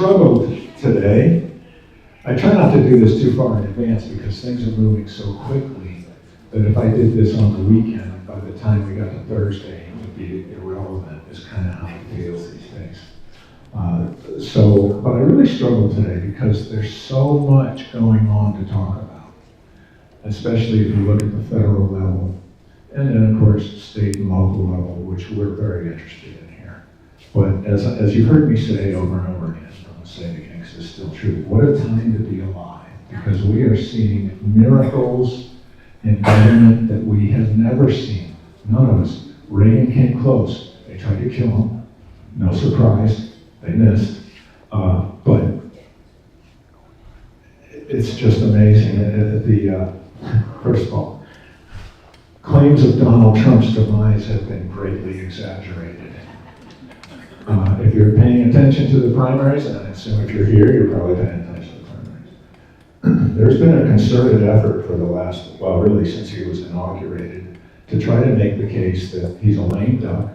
struggled today. I try not to do this too far in advance because things are moving so quickly that if I did this on the weekend, by the time we got to Thursday, it would be irrelevant, is kind of how it feels these days. But I really struggled today because there's so much going on to talk about, especially if you look at the federal level, and then of course state and local level, which we're very interested in here. But as you've heard me say over and over again, I'm going to say it again because it's still true, what a time to be alive, because we are seeing miracles in government that we have never seen. None of us. Reagan came close. They tried to kill him. No surprise. They missed. But it's just amazing. First of all, claims of Donald Trump's demise have been greatly exaggerated. If you're paying attention to the primaries, and I assume if you're here, you're probably paying attention to the primaries. There's been a concerted effort for the last, well, really since he was inaugurated, to try to make the case that he's a lame duck,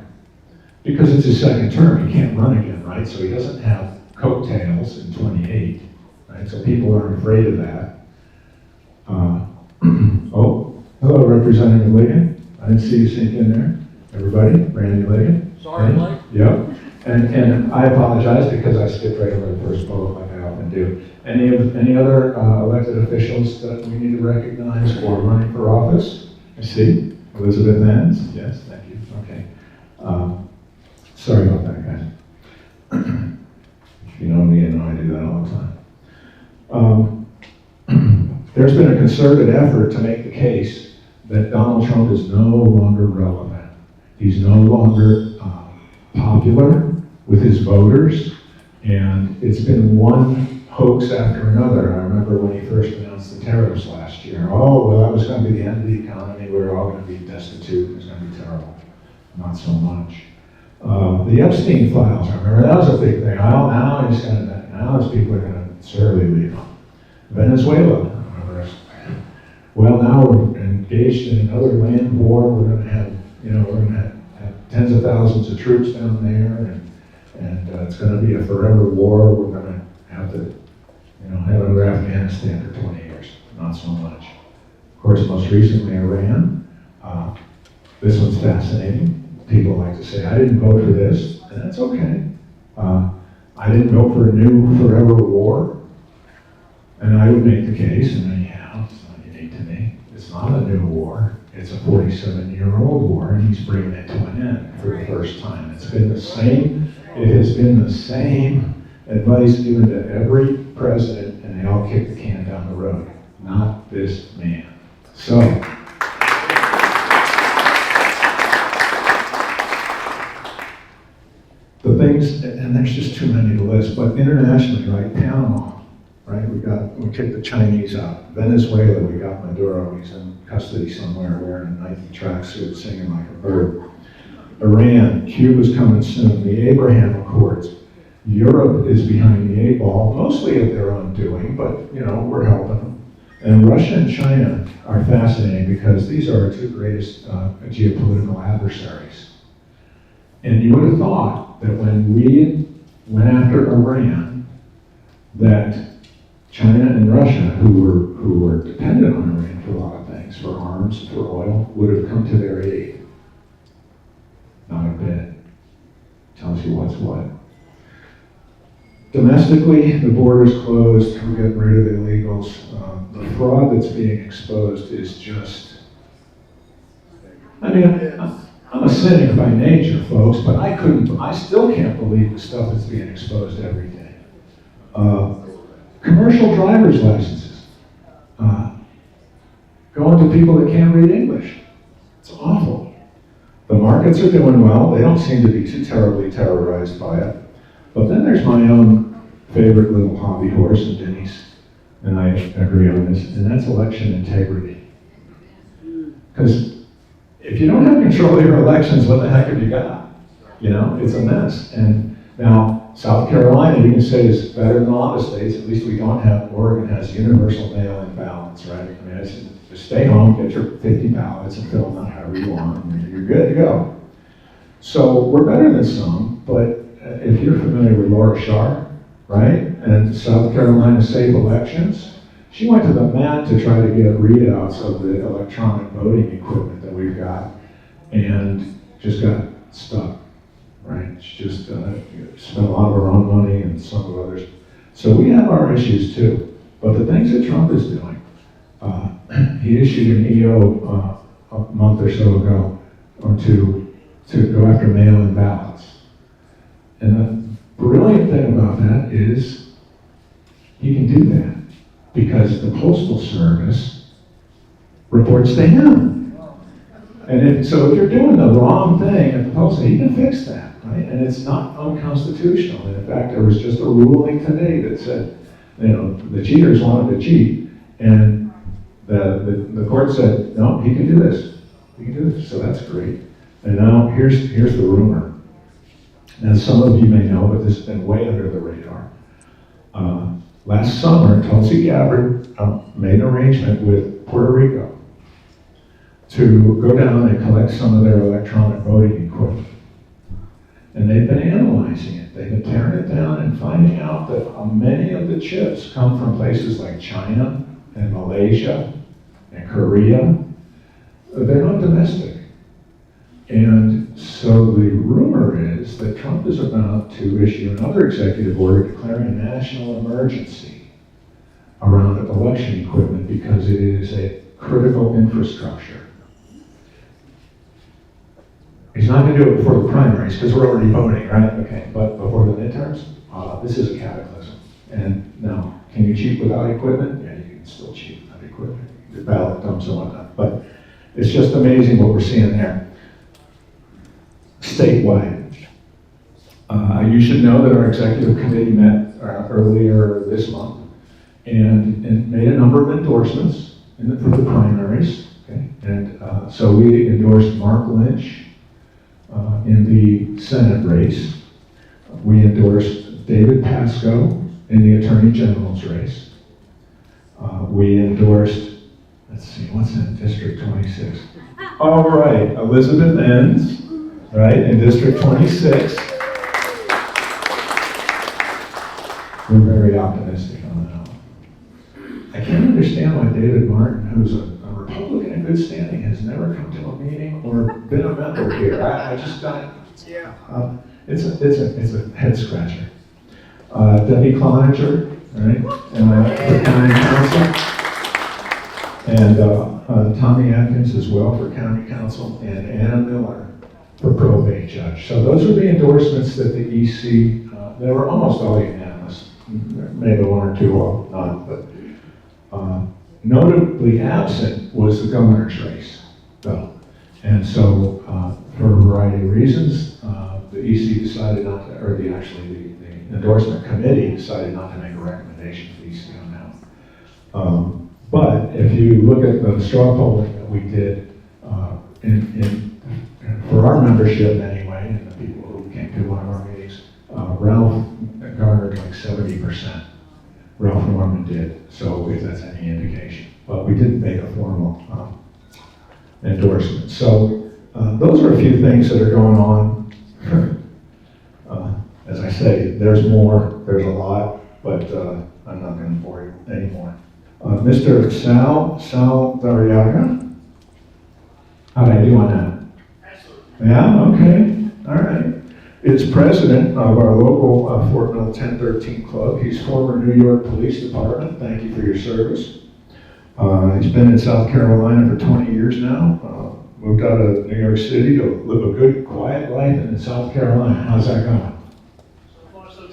because it's his second term, he can't run again, right? So he doesn't have coattails in 28, right? So people aren't afraid of that. Oh, hello, Representative Ligon. I didn't see you sink in there. Everybody, Randy Ligon. Sorry, Mike. Yep. And I apologize because I skipped right over the first bullet like I often do. Any other elected officials that we need to recognize or running for office? I see. Elizabeth Enns. Yes, thank you. Okay. Sorry about that, guys. If you know me, you know I do that all the time. There's been a concerted effort to make the case that Donald Trump is no longer relevant. He's no longer popular with his voters, and it's been one hoax after another. I remember when he first announced the tariffs last year. Oh, well, that was going to be the end of the economy. We were all going to be destitute. It was going to be terrible. Not so much. The Epstein files, I remember that was a big thing. Now these people are going to certainly leave. Venezuela, I remember. Well, now we're engaged in another land war. We're going to have, have tens of thousands of troops down there, and it's going to be a forever war. We're going to have to, head over Afghanistan for 20 years. Not so much. Of course, most recently Iran. This one's fascinating. People like to say, I didn't vote for this, and that's okay. I didn't vote for a new forever war, and I would make the case, and it's not unique to me. It's not a new war. It's a 47-year-old war, and he's bringing it to an end for the first time. It has been the same advice given to every president, and they all kick the can down the road. Not this man. So, the things, and there's just too many to list, but internationally, right, Panama, right, we kicked the Chinese out. Venezuela, we got Maduro, he's in custody somewhere wearing a Nike tracksuit singing like a bird. Iran, Cuba's coming soon, the Abraham Accords. Europe is behind the eight ball, mostly of their own doing, but we're helping them. And Russia and China are fascinating because these are our two greatest geopolitical adversaries. And you would have thought that when we went after Iran, that China and Russia, who were dependent on Iran for a lot of things, for arms, for oil, would have come to their aid. Not a bit. Tells you what's what. Domestically, the border's closed. We're getting rid of illegals. The fraud that's being exposed is just, I'm a cynic by nature, folks, but I still can't believe the stuff that's being exposed every day. Commercial driver's licenses. Going to people that can't read English. It's awful. The markets are doing well. They don't seem to be too terribly terrorized by it. But then there's my own favorite little hobby horse, and Denise and I agree on this, and that's election integrity. Because if you don't have control of your elections, what the heck have you got? It's a mess. And now, South Carolina, you can say, is better than a lot of states. At least we don't have, Oregon has universal mail-in ballots, right? Just stay home, get your 50 ballots and fill them out however you want, and you're good to go. So we're better than some, but if you're familiar with Laura Sharp, right? And South Carolina Safe Elections. She went to the mat to try to get readouts of the electronic voting equipment that we've got, and just got stuck, right? She just spent a lot of her own money and some of others. So we have our issues too. But the things that Trump is doing, he issued an EO a month or so ago to go after mail-in ballots. And the brilliant thing about that is he can do that because the Postal Service reports to him. And so if you're doing the wrong thing at the Postal, he can fix that, right? And it's not unconstitutional. And in fact, there was just a ruling today that said, the cheaters wanted to cheat, and the court said, no, he can do this. He can do this. So that's great. And now here's the rumor. Now some of you may know, but this has been way under the radar. Last summer, Tulsi Gabbard made an arrangement with Puerto Rico to go down and collect some of their electronic voting equipment. And they've been analyzing it. They've been tearing it down and finding out that many of the chips come from places like China and Malaysia and Korea. They're not domestic. And so the rumor is that Trump is about to issue another executive order declaring a national emergency around election equipment because it is a critical infrastructure. He's not going to do it before the primaries because we're already voting, right? Okay, but before the midterms, this is a cataclysm. And now, can you cheat without equipment? Yeah, you can still cheat without equipment. The ballot dumps and whatnot. But it's just amazing what we're seeing there. Statewide. You should know that our executive committee met earlier this month and made a number of endorsements for the primaries. Okay? And so we endorsed Mark Lynch in the Senate race. We endorsed David Pascoe in the Attorney General's race. We endorsed, let's see, what's in District 26? All right, Elizabeth Enns, right, in District 26. We're very optimistic on that one. I can't understand why David Martin, who's a Republican in good standing, has never come to a meeting or been a member here. I just don't. Yeah. It's a head scratcher. Debbie Cloninger, right, for county council, and Tommy Atkins as well for county council, and Anna Miller for probate judge. So those are the endorsements that the EC. They were almost all unanimous. Maybe one or two are not, but. Notably absent was the governor's race, though. And so, for a variety of reasons, the EC decided not to, or the endorsement committee decided not to make a recommendation to the EC on that. But if you look at the straw polling that we did for our membership anyway, and the people who came to one of our meetings, Ralph garnered like 70%. Ralph Norman did, so if that's any indication. But we didn't make a formal endorsement. So those are a few things that are going on. As I say, there's more, there's a lot, but I'm not going to bore you anymore. Mr. Sal Dariaga, how did I do on that? Excellent. Yeah, okay, all right. Is president of our local Fort Mill 1013 Club. He's former New York Police Department. Thank you for your service. He's been in South Carolina for 20 years now. Moved out of New York City to live a good, quiet life in South Carolina. How's that going?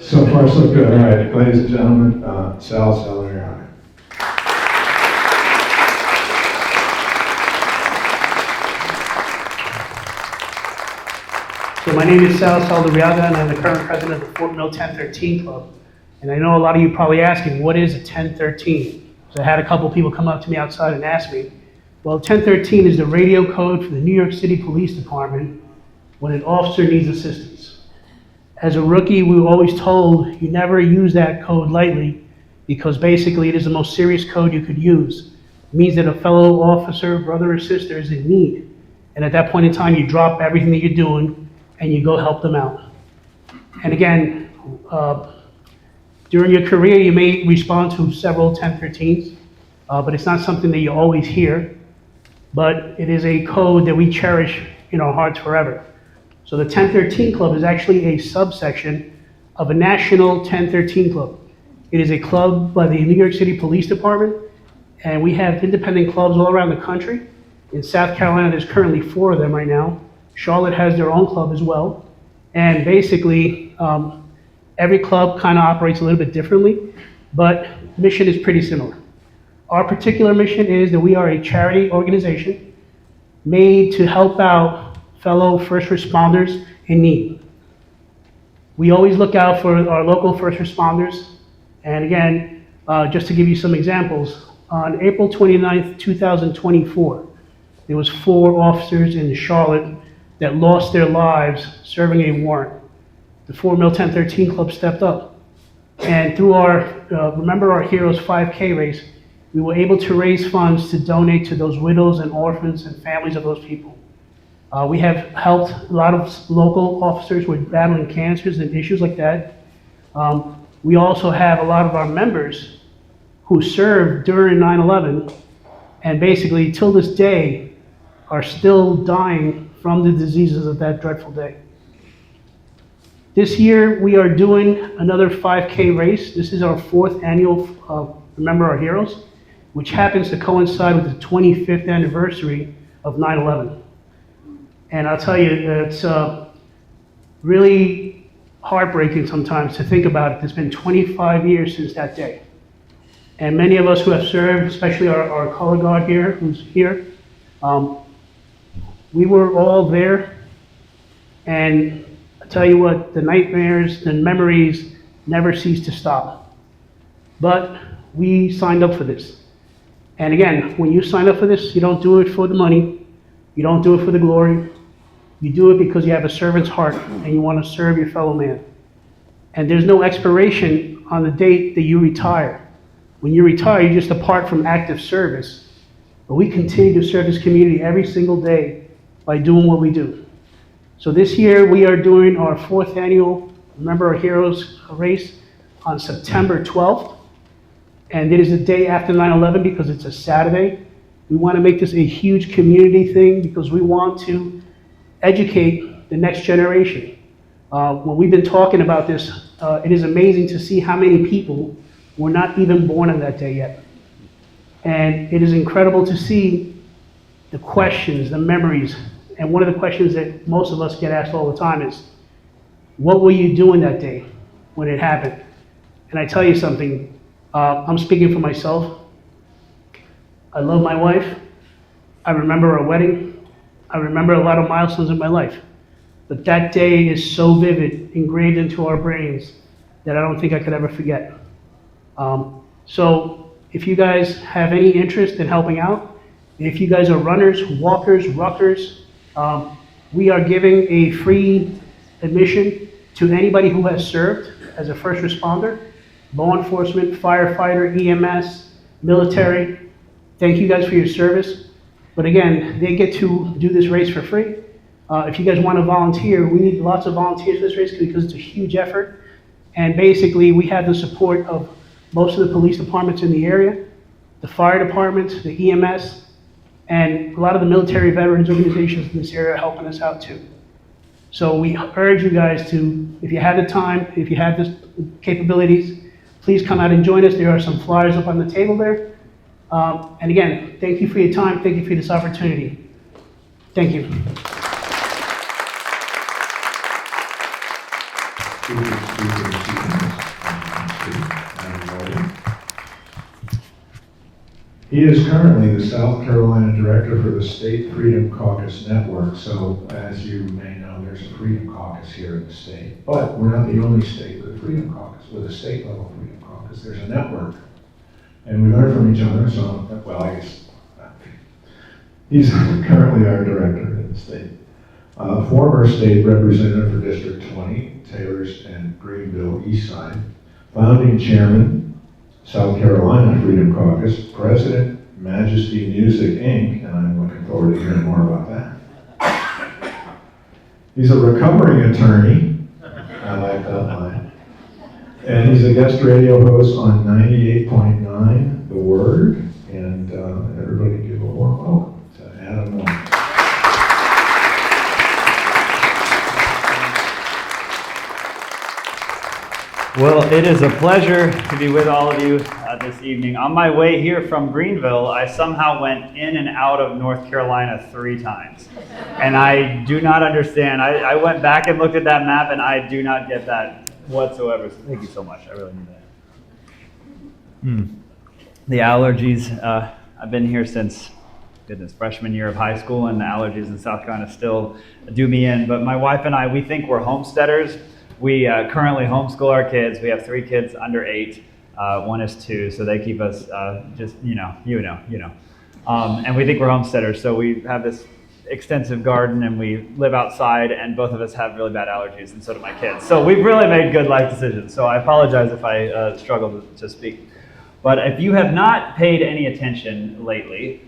So far, so good. All right, ladies and gentlemen, Sal Dariaga. So my name is Sal Dariaga, and I'm the current president of the Fort Mill 1013 Club. And I know a lot of you are probably asking, what is a 1013? So I had a couple people come up to me outside and ask me. Well, 1013 is the radio code for the New York City Police Department when an officer needs assistance. As a rookie, we were always told you never use that code lightly because basically it is the most serious code you could use. It means that a fellow officer, brother or sister is in need. And at that point in time, you drop everything that you're doing and you go help them out. And again, During your career, you may respond to several 1013s, but it's not something that you always hear. But it is a code that we cherish in our hearts forever. So the 1013 Club is actually a subsection of a national 1013 club. It is a club by the New York City Police Department, and we have independent clubs all around the country. In South Carolina, there's currently 4 of them right now. Charlotte has their own club as well. And basically, every club kind of operates a little bit differently, but mission is pretty similar. Our particular mission is that we are a charity organization made to help out fellow first responders in need. We always look out for our local first responders. And again, just to give you some examples, on April 29th, 2024, there was 4 officers in Charlotte that lost their lives serving a warrant. The 4 Mill 1013 Club stepped up. And through our Remember Our Heroes 5K race, we were able to raise funds to donate to those widows and orphans and families of those people. We have helped a lot of local officers with battling cancers and issues like that. We also have a lot of our members who served during 9/11 and basically till this day are still dying from the diseases of that dreadful day. This year we are doing another 5K race. This is our 4th annual Remember Our Heroes, which happens to coincide with the 25th anniversary of 9/11. And I'll tell you, it's really heartbreaking sometimes to think about it. It's been 25 years since that day. And many of us who have served, especially our color guard here, who's here, we were all there. And I tell you what, the nightmares and memories never cease to stop. But we signed up for this. And again, when you sign up for this, you don't do it for the money. You don't do it for the glory. You do it because you have a servant's heart and you want to serve your fellow man. And there's no expiration on the date that you retire. When you retire, you just depart from active service. But we continue to serve this community every single day by doing what we do. So this year, we are doing our 4th annual Remember Our Heroes race on September 12th. And it is the day after 9/11 because it's a Saturday. We want to make this a huge community thing because we want to educate the next generation. When we've been talking about this, it is amazing to see how many people were not even born on that day yet. And it is incredible to see the questions, the memories. And one of the questions that most of us get asked all the time is, what were you doing that day when it happened? And I tell you something, I'm speaking for myself. I love my wife. I remember our wedding. I remember a lot of milestones in my life. But that day is so vivid, engraved into our brains, that I don't think I could ever forget. So if you guys have any interest in helping out, if you guys are runners, walkers, ruckers, we are giving a free admission to anybody who has served as a first responder, law enforcement, firefighter, EMS, military. Thank you guys for your service. But again, they get to do this race for free. If you guys want to volunteer, we need lots of volunteers for this race because it's a huge effort. And basically, we have the support of most of the police departments in the area, the fire departments, the EMS, and a lot of the military veterans organizations in this area are helping us out too. So we urge you guys to, if you have the time, if you have the capabilities, please come out and join us. There are some flyers up on the table there. And again, thank you for your time. Thank you for this opportunity. Thank you. He is currently the South Carolina Director for the State Freedom Caucus Network. So as you may know, there's a Freedom Caucus here in the state. But we're not the only state with a Freedom Caucus, with a state level Freedom Caucus. There's a network. And we learn from each other. So, well, I guess he's currently our director in the state. Former state representative for District 20, Taylor's and Greenville East Side. Founding chairman, South Carolina Freedom Caucus, President, Majesty Music, Inc., and I'm looking forward to hearing more about that. He's a recovering attorney, I like that line, And he's a guest radio host on 98.9, The Word. And everybody give a warm welcome to Adam Moore. Well, it is a pleasure to be with all of you this evening. On my way here from Greenville, I somehow went in and out of North Carolina 3 times. And I do not understand. I went back and looked at that map, and I do not get that whatsoever. So thank you so much. I really need that. The allergies, I've been here since, goodness, freshman year of high school, and the allergies in South Carolina still do me in. But my wife and I, we think we're homesteaders. We currently homeschool our kids. We have 3 kids under 8. 1 is 2, so they keep us just, and we think we're homesteaders. So we have this extensive garden, and we live outside, and both of us have really bad allergies, and so do my kids. So we've really made good life decisions. So I apologize if I struggle to speak. But if you have not paid any attention lately,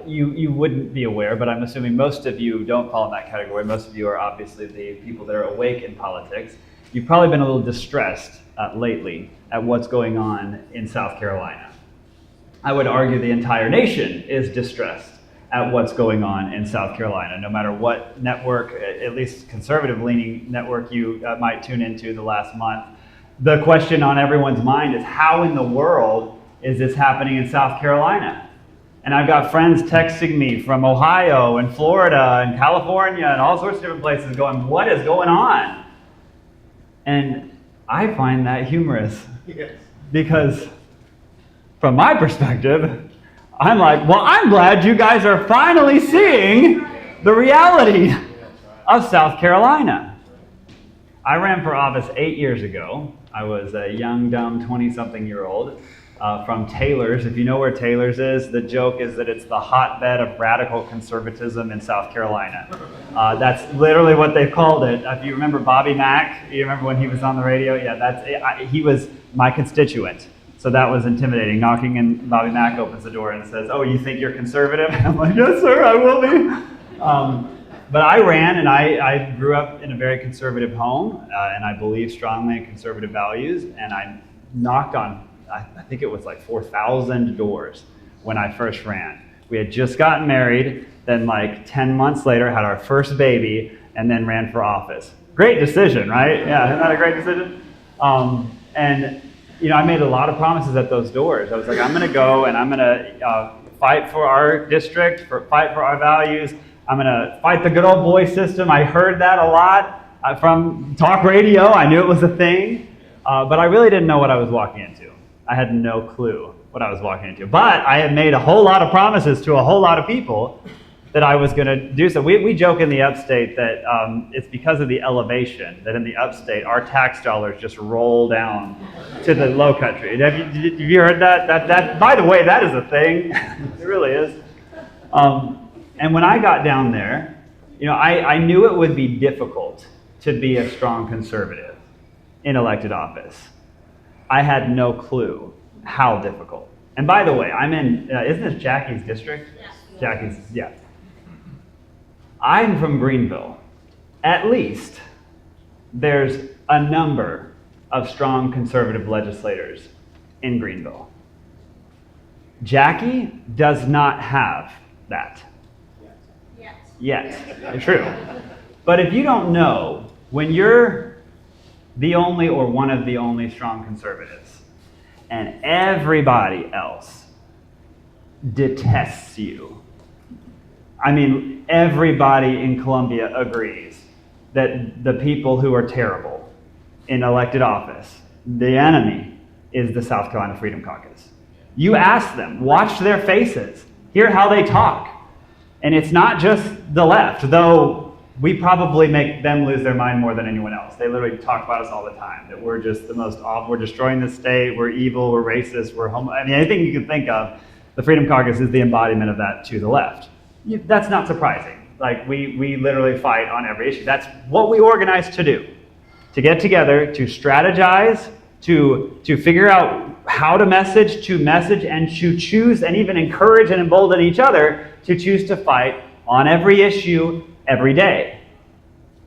you wouldn't be aware, but I'm assuming most of you don't fall in that category. Most of you are obviously the people that are awake in politics. You've probably been a little distressed lately at what's going on in South Carolina. I would argue the entire nation is distressed at what's going on in South Carolina, no matter what network, at least conservative-leaning network you might tune into the last month. The question on everyone's mind is, how in the world is this happening in South Carolina? And I've got friends texting me from Ohio and Florida and California and all sorts of different places going, what is going on? And I find that humorous. Yes. Because from my perspective, I'm like, well, I'm glad you guys are finally seeing the reality of South Carolina. I ran for office 8 years ago. I was a young, dumb 20-something-year-old. From Taylor's. If you know where Taylor's is, the joke is that it's the hotbed of radical conservatism in South Carolina. That's literally what they called it. If you remember Bobby Mack, you remember when he was on the radio? Yeah, he was my constituent. So that was intimidating. Knocking and Bobby Mack opens the door and says, "Oh, you think you're conservative?" I'm like, "Yes, sir, I will be." But I ran, and I grew up in a very conservative home, and I believe strongly in conservative values, and I knocked on, I think it was like 4,000 doors when I first ran. We had just gotten married, then like 10 months later had our first baby, and then ran for office. Great decision, right? Yeah, isn't that a great decision? And I made a lot of promises at those doors. I was like, I'm going to go and I'm going to fight for our district, fight for our values. I'm going to fight the good old boy system. I heard that a lot from talk radio. I knew it was a thing, but I really didn't know what I was walking into. I had no clue what I was walking into. But I had made a whole lot of promises to a whole lot of people that I was going to do so. We joke in the upstate that it's because of the elevation, that in the upstate, our tax dollars just roll down to the low country. Have you heard that? That, by the way, that is a thing. It really is. And when I got down there, I knew it would be difficult to be a strong conservative in elected office. I had no clue how difficult. And by the way, I'm in, isn't this Jackie's district? Yes. Jackie's, yeah. I'm from Greenville. At least there's a number of strong conservative legislators in Greenville. Jackie does not have that. Yet. True. But if you don't know, when you're the only or one of the only strong conservatives, and everybody else detests you. I mean, everybody in Columbia agrees that the people who are terrible in elected office, the enemy is the South Carolina Freedom Caucus. You ask them, watch their faces, hear how they talk. And it's not just the left, though we probably make them lose their mind more than anyone else. They literally talk about us all the time, that we're just the most awful, we're destroying the state, we're evil, we're racist, we're homo. I mean, anything you can think of, the Freedom Caucus is the embodiment of that to the left. That's not surprising. Like, we literally fight on every issue. That's what we organize to do, to get together, to strategize, to figure out how to message, and to choose and even encourage and embolden each other to choose to fight on every issue every day.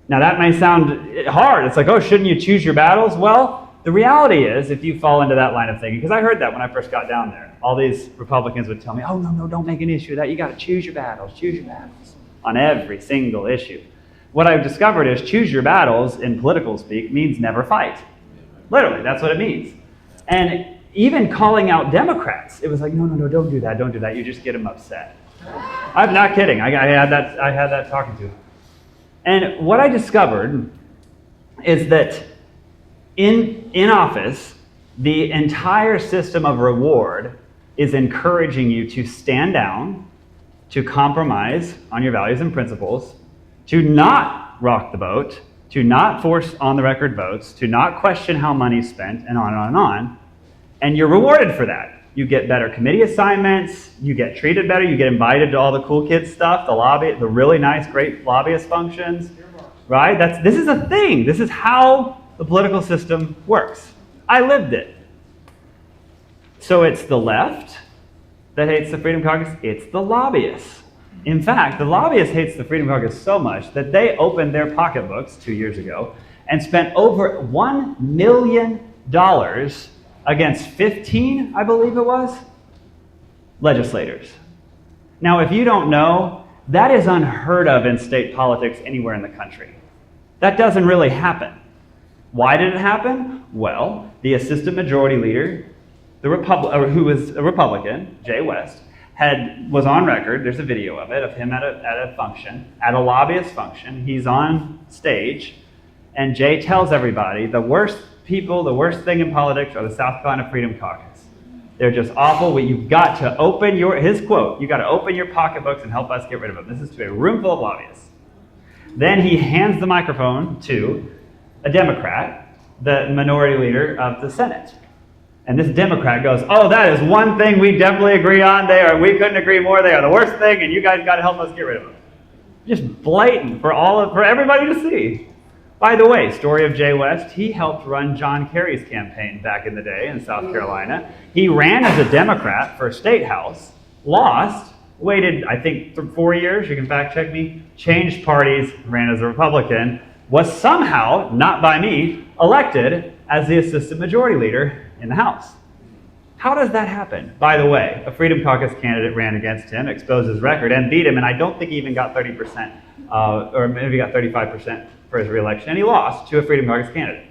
Now that may sound hard. It's like, oh, shouldn't you choose your battles? Well, The reality is, if you fall into that line of thinking, because I heard that when I first got down there, all these Republicans would tell me, oh, no, don't make an issue of that. You got to choose your battles on every single issue. What I've discovered is choose your battles in political speak means never fight. Literally, that's what it means. And even calling out Democrats, it was like, no, don't do that. You just get them upset. I'm not kidding. I had that talking to him. And what I discovered is that in office, the entire system of reward is encouraging you to stand down, to compromise on your values and principles, to not rock the boat, to not force on the record votes, to not question how money's spent, and on and on and on. And you're rewarded for that. You get better committee assignments, you get treated better, you get invited to all the cool kids stuff, the really nice, great lobbyist functions, right? This is a thing. This is how the political system works. I lived it. So it's the left that hates the Freedom Caucus, it's the lobbyists. In fact, the lobbyists hates the Freedom Caucus so much that they opened their pocketbooks 2 years ago and spent over $1 million against 15, I believe it was, legislators. Now, if you don't know, that is unheard of in state politics anywhere in the country. That doesn't really happen. Why did it happen? Well, the assistant majority leader, who was a Republican, Jay West, was on record. There's a video of it, of him at a function, at a lobbyist function. He's on stage, and Jay tells everybody the worst thing in politics are the South Carolina Freedom Caucus. They're just awful. You've got to open his quote, you got to open your pocketbooks and help us get rid of them. This is to a room full of lobbyists. Then he hands the microphone to a Democrat, the minority leader of the Senate. And this Democrat goes, oh, that is one thing we definitely agree on. We couldn't agree more. They are the worst thing, and you guys got to help us get rid of them. Just blatant for everybody to see. By the way, story of Jay West, he helped run John Kerry's campaign back in the day in South Carolina. He ran as a Democrat for state house, lost, waited, I think, 4 years, you can fact check me, changed parties, ran as a Republican, was somehow, not by me, elected as the assistant majority leader in the House. How does that happen? By the way, a Freedom Caucus candidate ran against him, exposed his record, and beat him, and I don't think he even got 30%, or maybe got 35% for his reelection, and he lost to a Freedom Caucus candidate.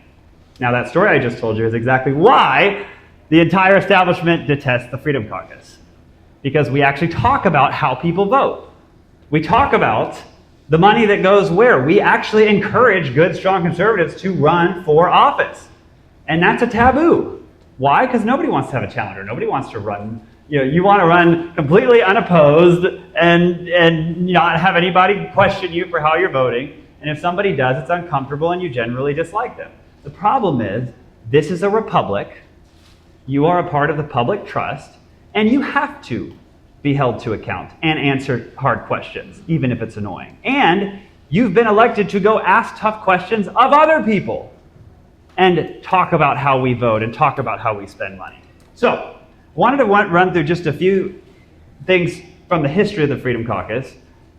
Now, that story I just told you is exactly why the entire establishment detests the Freedom Caucus. Because we actually talk about how people vote. We talk about the money that goes where. We actually encourage good, strong conservatives to run for office. And that's a taboo. Why? Because nobody wants to have a challenger. Nobody wants to run. You want to run completely unopposed and not have anybody question you for how you're voting. And if somebody does, it's uncomfortable and you generally dislike them. The problem is, this is a republic. You are a part of the public trust, and you have to be held to account and answer hard questions, even if it's annoying. And you've been elected to go ask tough questions of other people and talk about how we vote and talk about how we spend money. So, wanted to run through just a few things from the history of the Freedom Caucus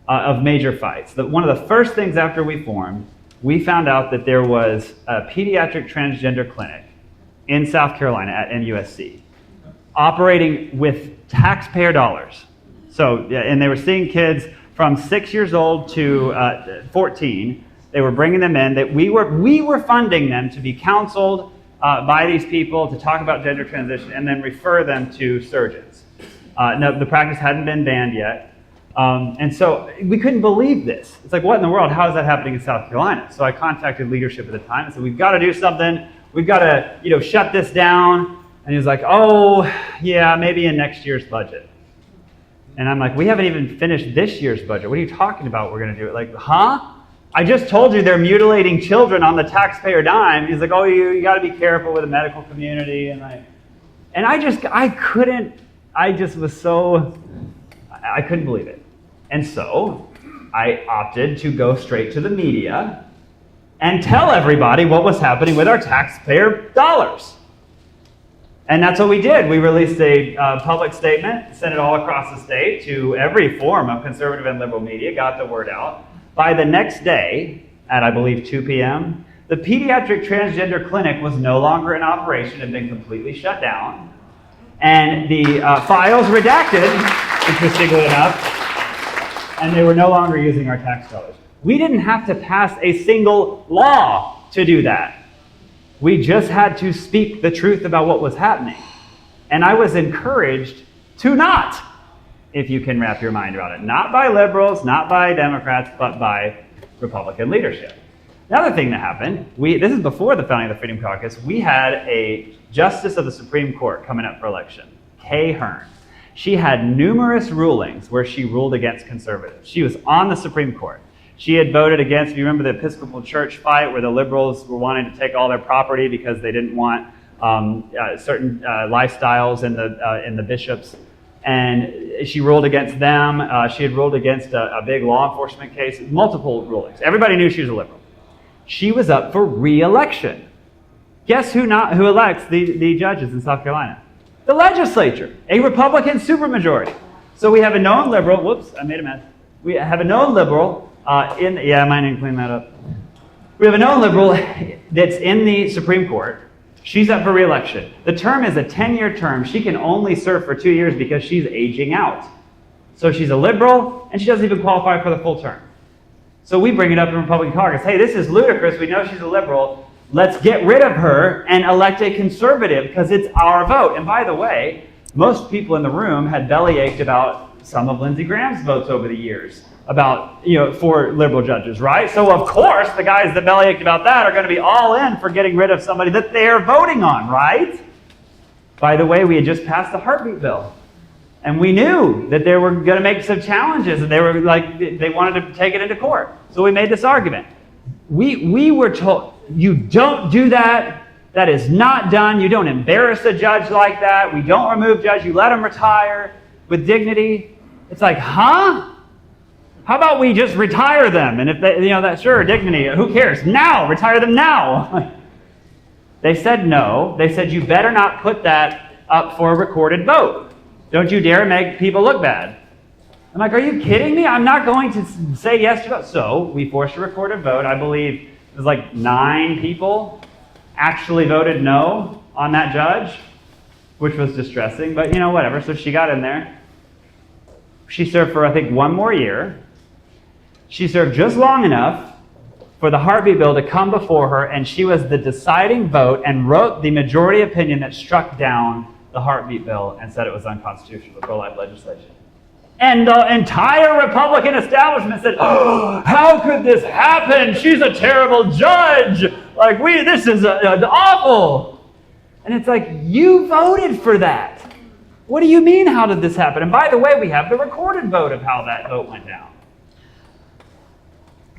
of major fights. One of the first things after we formed, we found out that there was a pediatric transgender clinic in South Carolina at MUSC, operating with taxpayer dollars. So, and they were seeing kids from 6 years old to 14. They were bringing them in. That we were funding them to be counseled by these people to talk about gender transition and then refer them to surgeons. No, the practice hadn't been banned yet. And so we couldn't believe this. It's like, what in the world? How is that happening in South Carolina? So I contacted leadership at the time and said, we've got to do something. We've got to, shut this down. And he was like, oh, yeah, maybe in next year's budget. And I'm like, we haven't even finished this year's budget. What are you talking about? We're going to do it. Like, huh? I just told you they're mutilating children on the taxpayer dime. He's like, oh, you got to be careful with the medical community. And I couldn't believe it. And so I opted to go straight to the media and tell everybody what was happening with our taxpayer dollars. And that's what we did. We released a public statement, sent it all across the state to every form of conservative and liberal media, got the word out. By the next day, at I believe 2 p.m., The pediatric transgender clinic was no longer in operation, had been completely shut down, and the files redacted, interestingly enough, and they were no longer using our tax dollars. We didn't have to pass a single law to do that. We just had to speak the truth about what was happening. And I was encouraged to not, if you can wrap your mind around it. Not by liberals, not by Democrats, but by Republican leadership. The other thing that happened, this is before the founding of the Freedom Caucus, we had a justice of the Supreme Court coming up for election, Kay Hearn. She had numerous rulings where she ruled against conservatives. She was on the Supreme Court. She had voted against, if you remember the Episcopal Church fight where the liberals were wanting to take all their property because they didn't want certain lifestyles in the bishops. And she ruled against them. She had ruled against a big law enforcement case, multiple rulings. Everybody knew she was a liberal. She was up for re-election. Guess who elects the judges in South Carolina? The legislature, a Republican supermajority. So we have a known liberal, whoops, I made a mess. We have a known liberal I might need to clean that up. We have a known liberal that's in the Supreme Court. She's up for re-election. The term is a 10-year term. She can only serve for 2 years because she's aging out. So she's a liberal, and she doesn't even qualify for the full term. So we bring it up in Republican caucus. Hey, this is ludicrous. We know she's a liberal. Let's get rid of her and elect a conservative because it's our vote. And by the way, most people in the room had bellyached about some of Lindsey Graham's votes over the years about, for liberal judges, right? So of course, the guys that bellyached about that are going to be all in for getting rid of somebody that they're voting on, right? By the way, we had just passed the heartbeat bill. And we knew that they were going to make some challenges, and they wanted to take it into court. So we made this argument. We were told, you don't do that. That is not done. You don't embarrass a judge like that. We don't remove judge. You let them retire with dignity. It's like, huh? How about we just retire them? And if they, that's sure, dignity. Who cares? Now, retire them now. They said no. They said you better not put that up for a recorded vote. Don't you dare make people look bad. I'm like, are you kidding me? I'm not going to say yes to it. So we forced a recorded vote. I believe it was like 9 people actually voted no on that judge, which was distressing, but whatever. So she got in there. She served for, I think, 1 more year. She served just long enough for the heartbeat bill to come before her, and she was the deciding vote and wrote the majority opinion that struck down the heartbeat bill and said it was unconstitutional, the pro-life legislation. And the entire Republican establishment said, oh, how could this happen? She's a terrible judge. This is awful. And it's like, you voted for that. What do you mean, how did this happen? And by the way, we have the recorded vote of how that vote went down.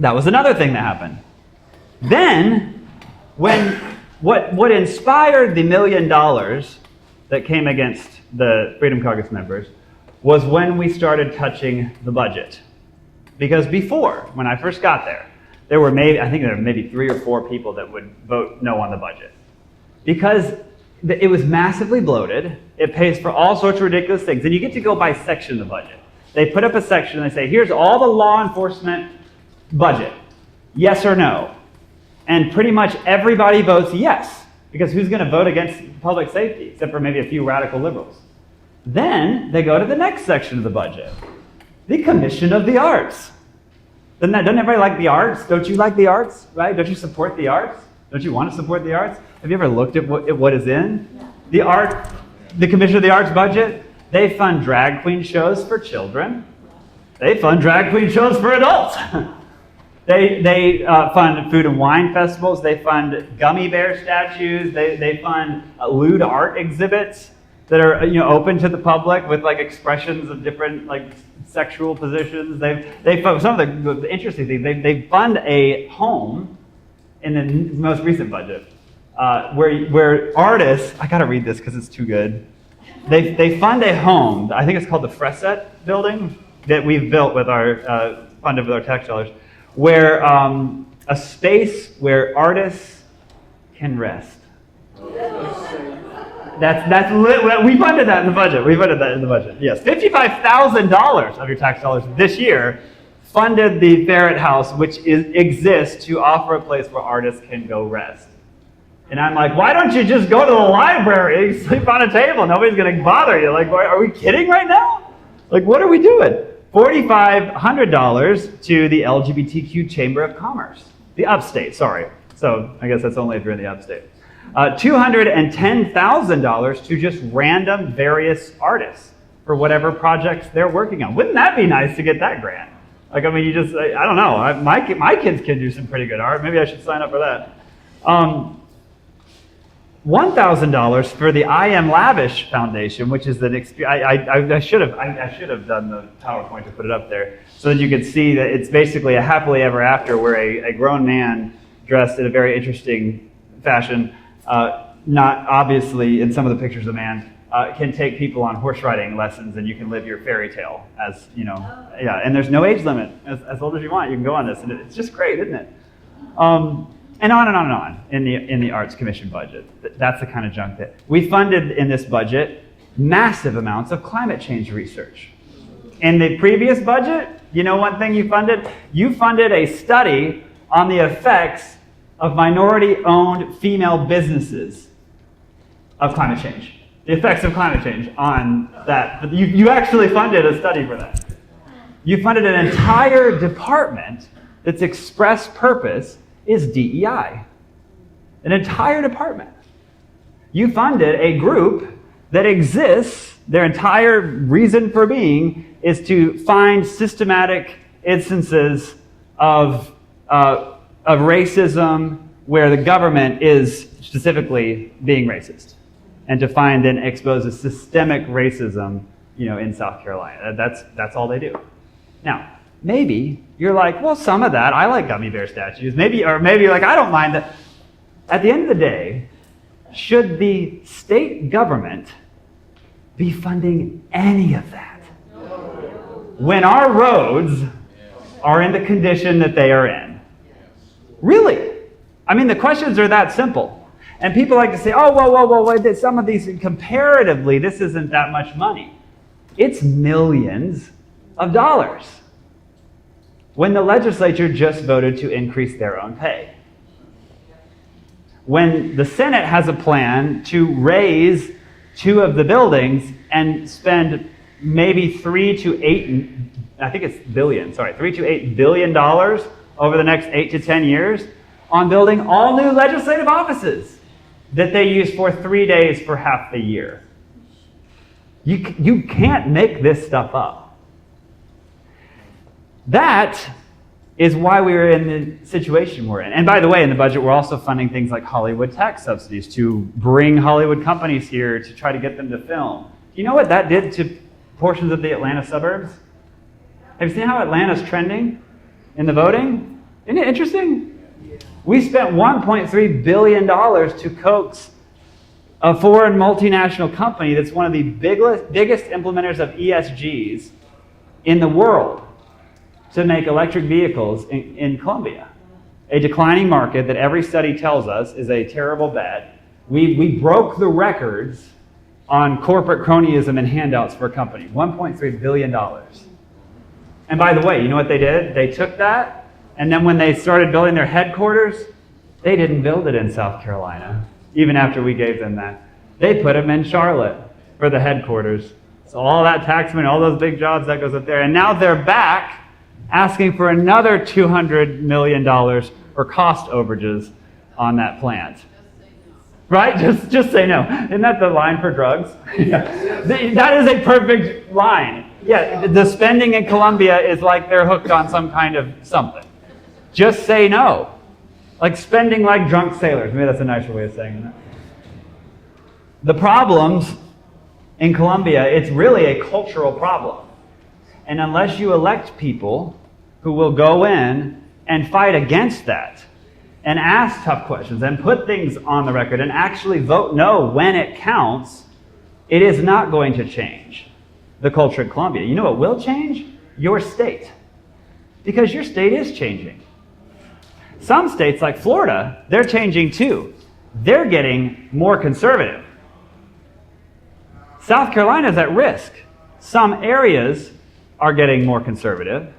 That was another thing that happened. Then, when what inspired the $1 million that came against the Freedom Caucus members was when we started touching the budget. Because before, when I first got there, there were maybe 3 or 4 people that would vote no on the budget. Because it was massively bloated, it pays for all sorts of ridiculous things, and you get to go by section of the budget. They put up a section and they say, here's all the law enforcement budget, yes or no. And pretty much everybody votes yes, because who's going to vote against public safety, except for maybe a few radical liberals? Then they go to the next section of the budget, the Commission of the Arts. Doesn't everybody like the arts? Don't you like the arts, right? Don't you support the arts? Don't you want to support the arts? Have you ever looked at what is in the Commission of the Arts budget? They fund drag queen shows for children. They fund drag queen shows for adults. They fund food and wine festivals. They fund gummy bear statues. They fund lewd art exhibits that are open to the public with expressions of different sexual positions. They fund some of the interesting things. They fund a home in the most recent budget where artists. I gotta read this because it's too good. They fund a home. I think it's called the Fresette building that we've built with our funded with our tax dollars, where a space where artists can rest. We funded that in the budget. We funded that in the budget. Yes, $55,000 of your tax dollars this year funded the Ferret House, which exists to offer a place where artists can go rest. And I'm like, why don't you just go to the library and sleep on a table? Nobody's going to bother you. Like, are we kidding right now? Like, what are we doing? $4,500 to the LGBTQ Chamber of Commerce. The upstate, sorry. So I guess that's only if you're in the upstate. $210,000 to just random various artists for whatever projects they're working on. Wouldn't that be nice to get that grant? Like, I mean, I don't know. My kids can do some pretty good art. Maybe I should sign up for that. $1,000 for the I Am Lavish Foundation, which is an I should have done the PowerPoint to put it up there so that you could see that it's basically a happily ever after where a grown man dressed in a very interesting fashion, not obviously in some of the pictures of man, can take people on horse riding lessons and you can live your fairy tale as, you know, yeah, and there's no age limit. As old as you want, you can go on this, and it's just great, isn't it? And on and on and on in the Arts Commission budget. That's the kind of junk that we funded in this budget. Massive amounts of climate change research. In the previous budget, you know one thing you funded? You funded a study on the effects of minority-owned female businesses of climate change. The effects of climate change on that. You actually funded a study for that. You funded an entire department that's express purpose is DEI. An entire department. You funded a group that exists, their entire reason for being is to find systematic instances of racism where the government is specifically being racist, and to find and expose a systemic racism, you know, in South Carolina. That's all they do. Now, maybe you're like, well, some of that, I like gummy bear statues. Maybe you're like, I don't mind that. At the end of the day, should the state government be funding any of that? When our roads are in the condition that they are in. Really? I mean, the questions are that simple. And people like to say, oh, well, some of these, comparatively, this isn't that much money. It's millions of dollars. When the legislature just voted to increase their own pay. When the Senate has a plan to raise two of the buildings and spend maybe $3 to $8 billion over the next 8 to 10 years on building all new legislative offices that they use for 3 days for half the year. You can't make this stuff up. That is why we are in the situation we're in. And by the way, in the budget, we're also funding things like Hollywood tax subsidies to bring Hollywood companies here to try to get them to film. Do you know what that did to portions of the Atlanta suburbs? Have you seen how Atlanta's trending in the voting? Isn't it interesting? We spent $1.3 billion to coax a foreign multinational company that's one of the biggest implementers of ESGs in the world to make electric vehicles in Colombia. A declining market that every study tells us is a terrible bet. We broke the records on corporate cronyism and handouts for a company, $1.3 billion. And by the way, you know what they did? They took that, and then when they started building their headquarters, they didn't build it in South Carolina, even after we gave them that. They put them in Charlotte for the headquarters. So all that tax money, all those big jobs, that goes up there. And now they're back asking for another $200 million for cost overages on that plant. Right? Just say no. Isn't that the line for drugs? Yeah. That is a perfect line. Yeah, the spending in Colombia is like they're hooked on some kind of something. Just say no. Like spending like drunk sailors. Maybe that's a nicer way of saying that. The problems in Colombia, it's really a cultural problem. And unless you elect people who will go in and fight against that and ask tough questions and put things on the record and actually vote no when it counts, it is not going to change the culture in Colombia. You know what will change? Your state. Because your state is changing. Some states like Florida, they're changing too. They're getting more conservative. South Carolina is at risk. Some areas are getting more conservative.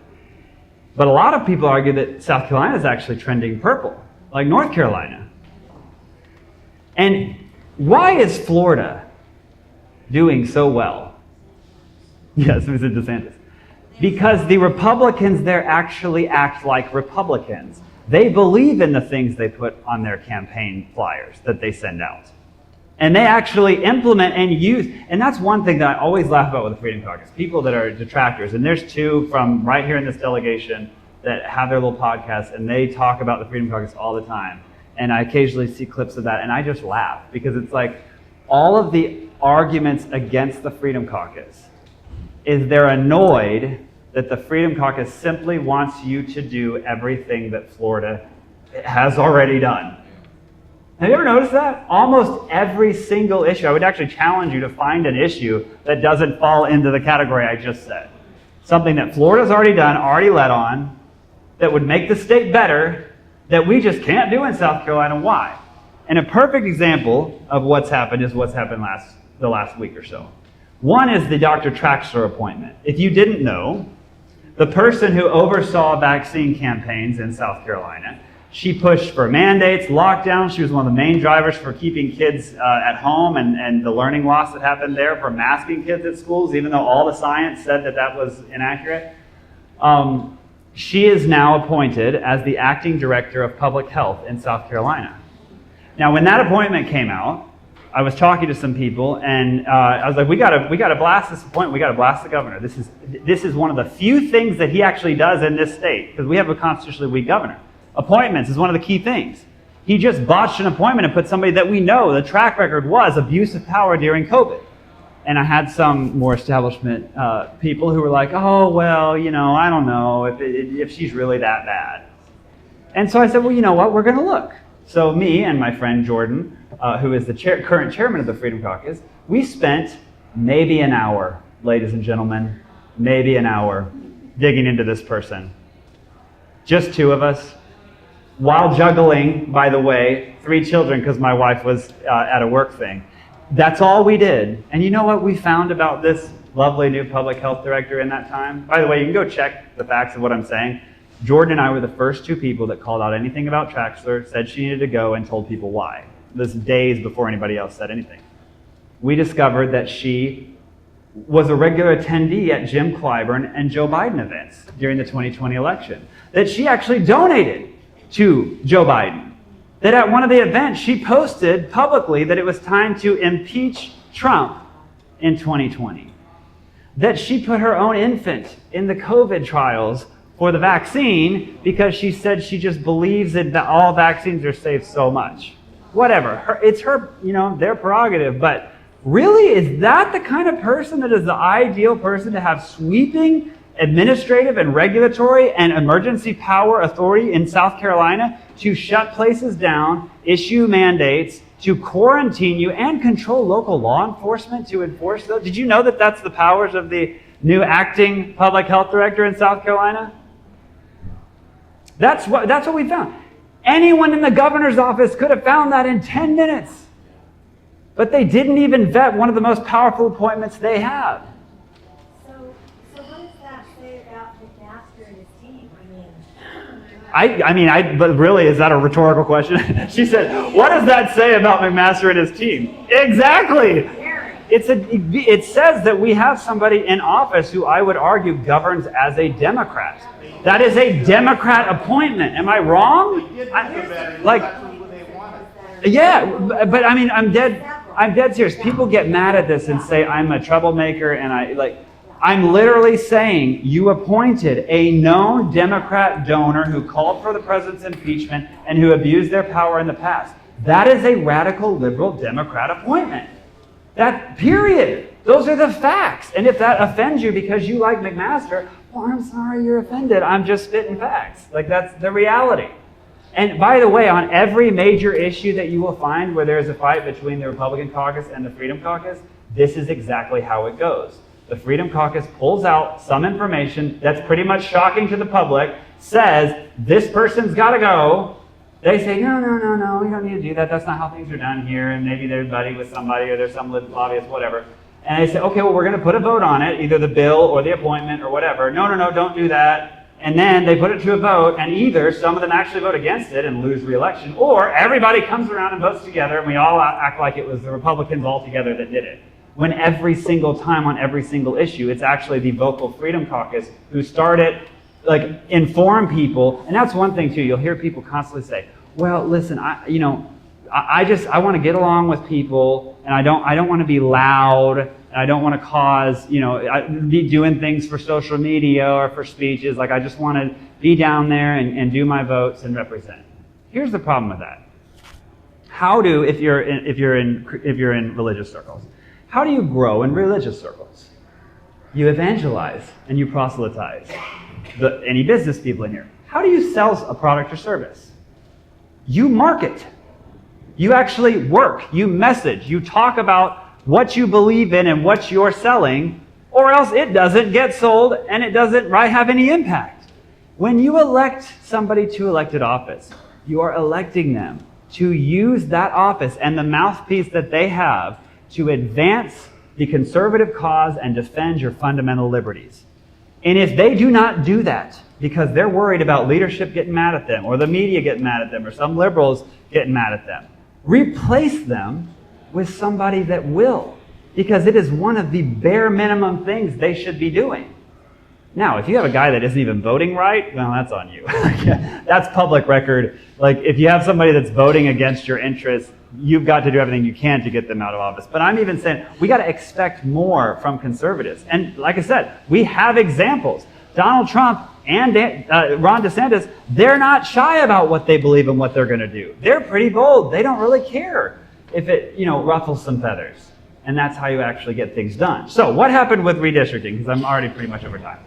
But a lot of people argue that South Carolina is actually trending purple, like North Carolina. And why is Florida doing so well? Yes, Mr. DeSantis. Because the Republicans there actually act like Republicans. They believe in the things they put on their campaign flyers that they send out. And they actually implement and use, and that's one thing that I always laugh about with the Freedom Caucus, people that are detractors, and there's two from right here in this delegation that have their little podcasts, and they talk about the Freedom Caucus all the time. And I occasionally see clips of that, and I just laugh, because it's like all of the arguments against the Freedom Caucus is they're annoyed that the Freedom Caucus simply wants you to do everything that Florida has already done. Have you ever noticed that? Almost every single issue, I would actually challenge you to find an issue that doesn't fall into the category I just said. Something that Florida's already done, already led on, that would make the state better, that we just can't do in South Carolina. Why? And a perfect example of what's happened is what's happened the last week or so. One is the Dr. Traxler appointment. If you didn't know, the person who oversaw vaccine campaigns in South Carolina, she pushed for mandates, lockdowns. She was one of the main drivers for keeping kids at home and the learning loss that happened there, for masking kids at schools, even though all the science said that that was inaccurate. She is now appointed as the acting director of public health in South Carolina. Now, when that appointment came out, I was talking to some people, and I was like, we gotta blast this appointment. We gotta blast the governor. This is one of the few things that he actually does in this state, because we have a constitutionally weak governor. Appointments is one of the key things. He just botched an appointment and put somebody that we know the track record was abuse of power during COVID. And I had some more establishment people who were like, oh, well, I don't know if she's really that bad. And so I said, well, you know what, we're going to look. So me and my friend Jordan, who is the current chairman of the Freedom Caucus, we spent maybe an hour, ladies and gentlemen, maybe an hour digging into this person. Just two of us, while juggling, by the way, 3 children because my wife was at a work thing. That's all we did. And you know what we found about this lovely new public health director in that time? By the way, you can go check the facts of what I'm saying. Jordan and I were the first 2 people that called out anything about Traxler, said she needed to go, and told people why. This days before anybody else said anything. We discovered that she was a regular attendee at Jim Clyburn and Joe Biden events during the 2020 election. That she actually donated to Joe Biden. That at one of the events, she posted publicly that it was time to impeach Trump in 2020. That she put her own infant in the COVID trials for the vaccine because she said she just believes that all vaccines are safe so much. Whatever. It's her, their prerogative. But really, is that the kind of person that is the ideal person to have sweeping administrative and regulatory and emergency power authority in South Carolina to shut places down, issue mandates, to quarantine you, and control local law enforcement to enforce those? Did you know that that's the powers of the new acting public health director in South Carolina? That's what we found. Anyone in the governor's office could have found that in 10 minutes. But they didn't even vet one of the most powerful appointments they have. So what does that say about McMaster and his team? But really, is that a rhetorical question? She said, what does that say about McMaster and his team? Exactly. It says that we have somebody in office who I would argue governs as a Democrat. That is a Democrat appointment. Am I wrong? Yeah, but I'm dead serious. People get mad at this and say I'm a troublemaker, and I'm literally saying you appointed a known Democrat donor who called for the president's impeachment and who abused their power in the past. That is a radical liberal Democrat appointment. That, period. Those are the facts. And if that offends you because you like McMaster, well, I'm sorry you're offended. I'm just spitting facts. That's the reality. And by the way, on every major issue that you will find where there's a fight between the Republican caucus and the Freedom Caucus, this is exactly how it goes. The Freedom Caucus pulls out some information that's pretty much shocking to the public, says, this person's got to go. They say, no, we don't need to do that. That's not how things are done here. And maybe they're buddy with somebody or there's some lobbyist, whatever. And they say, okay, well, we're going to put a vote on it, either the bill or the appointment or whatever. No, don't do that. and then they put it to a vote, and either some of them actually vote against it and lose re-election, or everybody comes around and votes together, and we all act like it was the Republicans all together that did it. When every single time on every single issue, it's actually the Vocal Freedom Caucus who started, inform people. And that's one thing too. You'll hear people constantly say, "Well, listen, I want to get along with people, and I don't want to be loud, and I don't want to cause, be doing things for social media or for speeches. I just want to be down there and do my votes and represent." Here's the problem with that. If you're in religious circles, how do you grow in religious circles? You evangelize and you proselytize. Any business people in here, how do you sell a product or service? You market. You actually work. You message. You talk about what you believe in and what you're selling, or else it doesn't get sold and it doesn't have any impact. When you elect somebody to elected office, you are electing them to use that office and the mouthpiece that they have to advance the conservative cause and defend your fundamental liberties. And if they do not do that because they're worried about leadership getting mad at them, or the media getting mad at them, or some liberals getting mad at them, replace them with somebody that will, because it is one of the bare minimum things they should be doing. Now, if you have a guy that isn't even voting right, well, that's on you. That's public record. If you have somebody that's voting against your interests, you've got to do everything you can to get them out of office. But I'm even saying we got to expect more from conservatives. And like I said, we have examples. Donald Trump and Ron DeSantis, they're not shy about what they believe and what they're going to do. They're pretty bold. They don't really care if it, ruffles some feathers. And that's how you actually get things done. So what happened with redistricting? Because I'm already pretty much over time.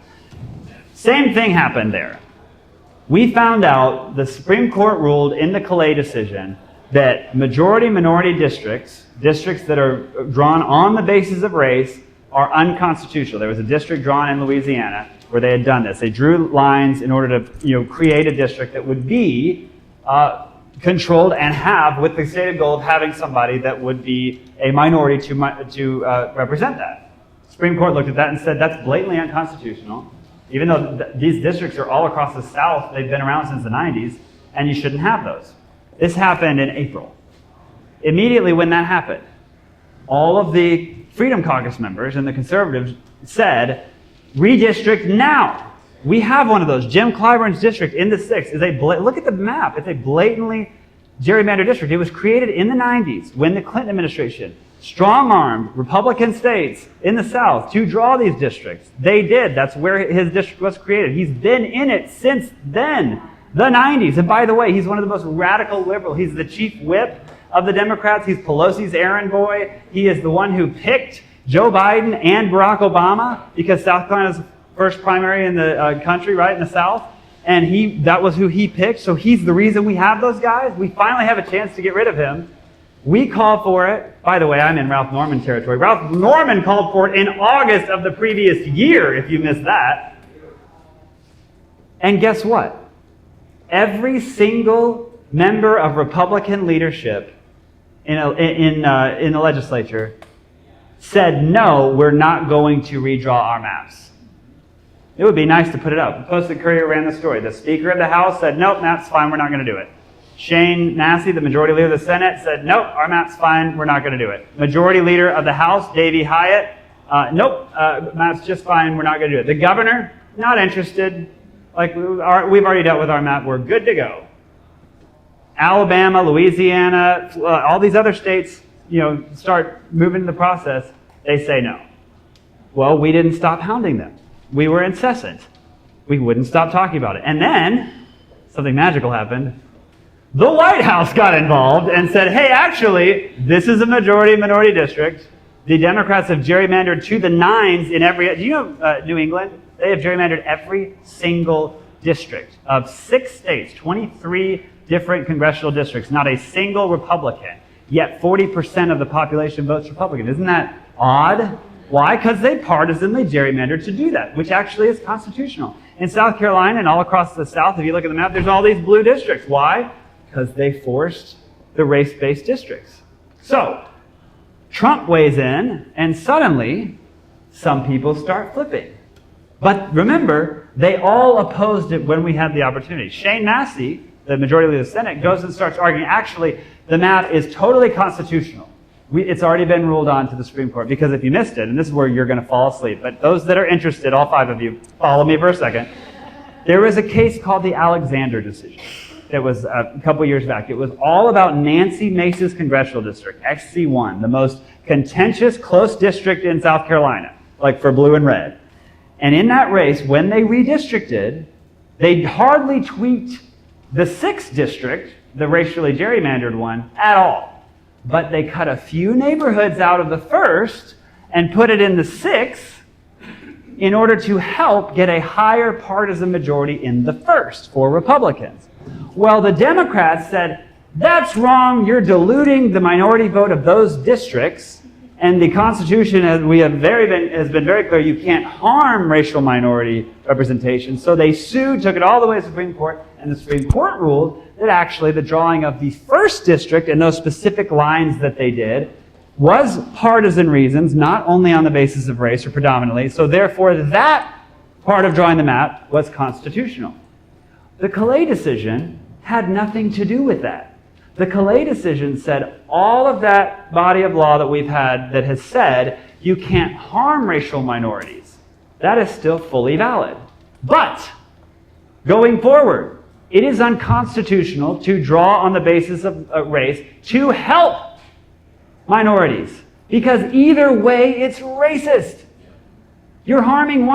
Same thing happened there. We found out the Supreme Court ruled in the Calais decision that majority-minority districts that are drawn on the basis of race, are unconstitutional. There was a district drawn in Louisiana where they had done this. They drew lines in order to create a district that would be controlled and have with the stated goal of having somebody that would be a minority to represent that. Supreme Court looked at that and said that's blatantly unconstitutional. Even though these districts are all across the South, they've been around since the 90s, and you shouldn't have those. This happened in April. Immediately when that happened, all of the Freedom Caucus members and the conservatives said, redistrict now. We have one of those. Jim Clyburn's district in the 6th is look at the map. It's a blatantly gerrymandered district. It was created in the 90s when the Clinton administration strong-armed Republican states in the South to draw these districts. They did. That's where his district was created. He's been in it since then, the 90s. And by the way, he's one of the most radical liberal. He's the chief whip of the Democrats. He's Pelosi's errand boy. He is the one who picked Joe Biden and Barack Obama because South Carolina's first primary in the country, right, in the South. And that was who he picked. So he's the reason we have those guys. We finally have a chance to get rid of him. We called for it. By the way, I'm in Ralph Norman territory. Ralph Norman called for it in August of the previous year, if you missed that. And guess what? Every single member of Republican leadership in the legislature said, no, we're not going to redraw our maps. It would be nice to put it up. The Post-Courier ran the story. The Speaker of the House said, nope, map's fine, we're not going to do it. Shane Massey, the Majority Leader of the Senate, said, nope, our map's fine, we're not going to do it. Majority Leader of the House, Davey Hyatt, nope, map's just fine, we're not going to do it. The Governor, not interested. We've already dealt with our map, we're good to go. Alabama, Louisiana, all these other states, start moving the process, they say no. Well, we didn't stop hounding them. We were incessant. We wouldn't stop talking about it. And then, something magical happened. The White House got involved and said, hey, actually, this is a majority-minority district. The Democrats have gerrymandered to the nines in every... Do you know New England? They have gerrymandered every single district of 6 states, 23 different congressional districts, not a single Republican. Yet 40% of the population votes Republican. Isn't that odd? Why? Because they partisanly gerrymandered to do that, which actually is constitutional. In South Carolina and all across the South, if you look at the map, there's all these blue districts. Why? Because they forced the race-based districts. So, Trump weighs in, and suddenly, some people start flipping. But remember, they all opposed it when we had the opportunity. Shane Massey, the majority leader of the Senate, goes and starts arguing, actually, the map is totally constitutional. It's already been ruled on to the Supreme Court, because if you missed it, and this is where you're going to fall asleep, but those that are interested, all 5 of you, follow me for a second. There was a case called the Alexander decision. It was a couple years back. It was all about Nancy Mace's congressional district, XC1, the most contentious, close district in South Carolina, like for blue and red. And in that race, when they redistricted, they hardly tweaked the 6th district, the racially gerrymandered one, at all. But they cut a few neighborhoods out of the 1st and put it in the 6th in order to help get a higher partisan majority in the 1st for Republicans. Well, the Democrats said, that's wrong, you're diluting the minority vote of those districts, and the Constitution, as we have has been very clear, you can't harm racial minority representation. So they sued, took it all the way to the Supreme Court, and the Supreme Court ruled that actually the drawing of the 1st district and those specific lines that they did was partisan reasons, not only on the basis of race or predominantly. So therefore, that part of drawing the map was constitutional. The Calais decision had nothing to do with that. The Calais decision said all of that body of law that we've had that has said you can't harm racial minorities, that is still fully valid. But going forward, it is unconstitutional to draw on the basis of race to help minorities, because either way it's racist. You're harming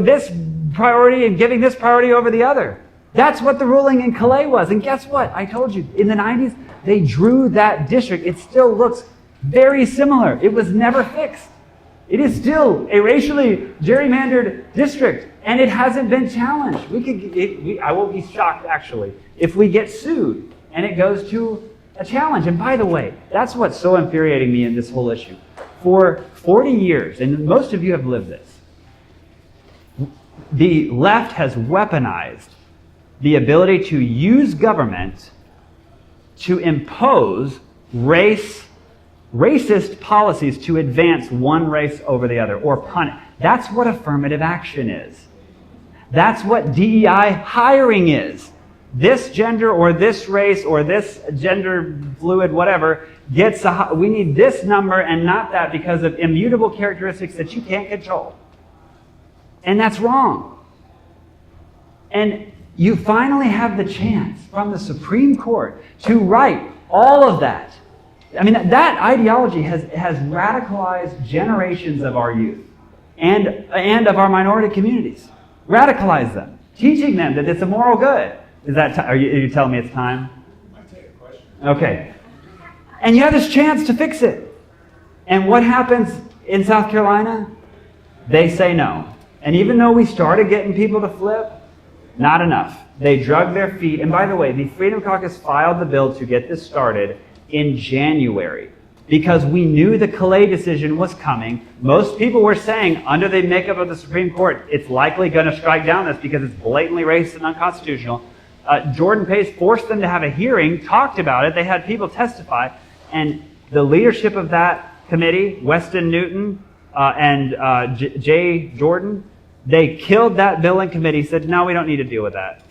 this priority and giving this priority over the other. That's what the ruling in Calais was. And guess what? I told you, in the 90s, they drew that district. It still looks very similar. It was never fixed. It is still a racially gerrymandered district, and it hasn't been challenged. I will be shocked, actually, if we get sued and it goes to a challenge. And by the way, that's what's so infuriating me in this whole issue. For 40 years, and most of you have lived this, the left has weaponized the ability to use government to impose racist policies to advance one race over the other or punish. That's what affirmative action is. That's what DEI hiring is. This gender or this race or this gender fluid, whatever, we need this number and not that because of immutable characteristics that you can't control. And that's wrong. And you finally have the chance from the Supreme Court to right all of that. I mean, that ideology has radicalized generations of our youth and of our minority communities. Radicalized them, teaching them that it's a moral good. Are you telling me it's time? I take a question. Okay. And you have this chance to fix it. And what happens in South Carolina? They say no. And even though we started getting people to flip, not enough. They drug their feet. And by the way, the Freedom Caucus filed the bill to get this started in January because we knew the Calais decision was coming. Most people were saying, under the makeup of the Supreme Court, it's likely going to strike down this because it's blatantly racist and unconstitutional. Jordan Pace forced them to have a hearing, talked about it. They had people testify. And the leadership of that committee, Weston Newton and Jay Jordan, they killed that bill in committee, said, no, we don't need to deal with that.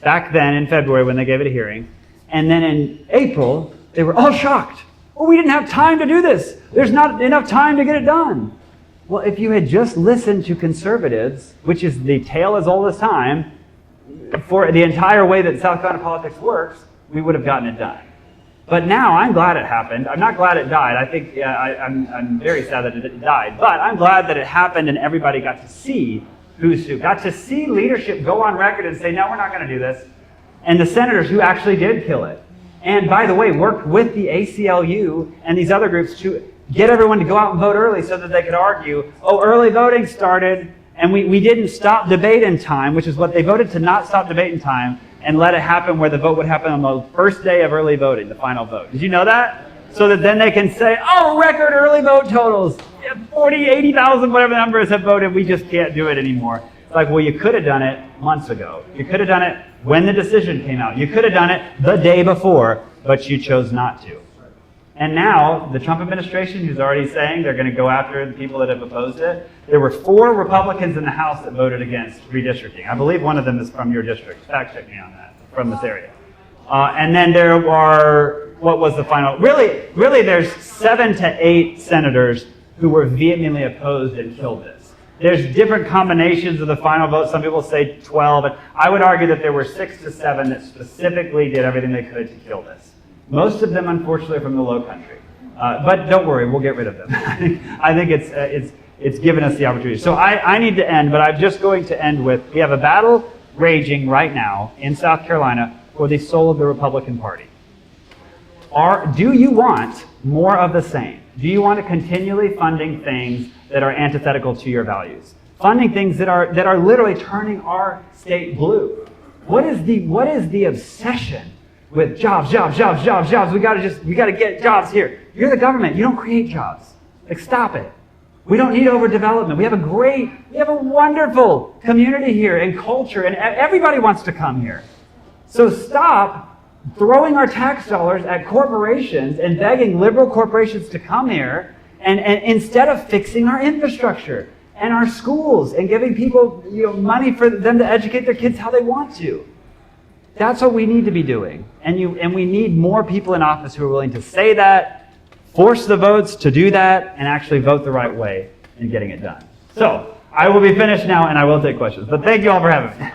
Back then in February when they gave it a hearing. And then in April, they were all shocked. Oh, we didn't have time to do this. There's not enough time to get it done. Well, if you had just listened to conservatives, which is the tale as old as time, for the entire way that South Carolina politics works, we would have gotten it done. But now I'm glad it happened. I'm not glad it died. I think I'm very sad that it died. But I'm glad that it happened and everybody got to see who's who. Got to see leadership go on record and say, no, we're not going to do this. And the senators who actually did kill it. And by the way, worked with the ACLU and these other groups to get everyone to go out and vote early so that they could argue, oh, early voting started and we didn't stop debate in time, which is what they voted to not stop debate in time and let it happen where the vote would happen on the first day of early voting, the final vote. Did you know that? So that then they can say, oh, record early vote totals. 40, 80,000, whatever the numbers have voted, we just can't do it anymore. It's like, well, you could have done it months ago. You could have done it when the decision came out. You could have done it the day before, but you chose not to. And now the Trump administration, who's already saying they're going to go after the people that have opposed it, there were 4 Republicans in the House that voted against redistricting. I believe one of them is from your district. Fact check me on that, from this area. And then there are, what was the final? Really, there's 7 to 8 senators who were vehemently opposed and killed this. There's different combinations of the final vote. Some people say 12, but I would argue that there were 6 to 7 that specifically did everything they could to kill this. Most of them, unfortunately, are from the Low Country. But don't worry, we'll get rid of them. I think it's given us the opportunity. So I need to end, but I'm just going to end with, we have a battle raging right now in South Carolina for the soul of the Republican Party. Do you want more of the same? Do you want to continually funding things that are antithetical to your values? Funding things that are literally turning our state blue? What is the obsession with jobs? We got to get jobs here. You're the government. You don't create jobs. Like, stop it. We don't need overdevelopment. We have a wonderful community here and culture, and everybody wants to come here. So stop throwing our tax dollars at corporations and begging liberal corporations to come here, and instead of fixing our infrastructure and our schools and giving people money for them to educate their kids how they want to. That's what we need to be doing. And we need more people in office who are willing to say that, force the votes to do that, and actually vote the right way in getting it done. So I will be finished now, and I will take questions. But thank you all for having me.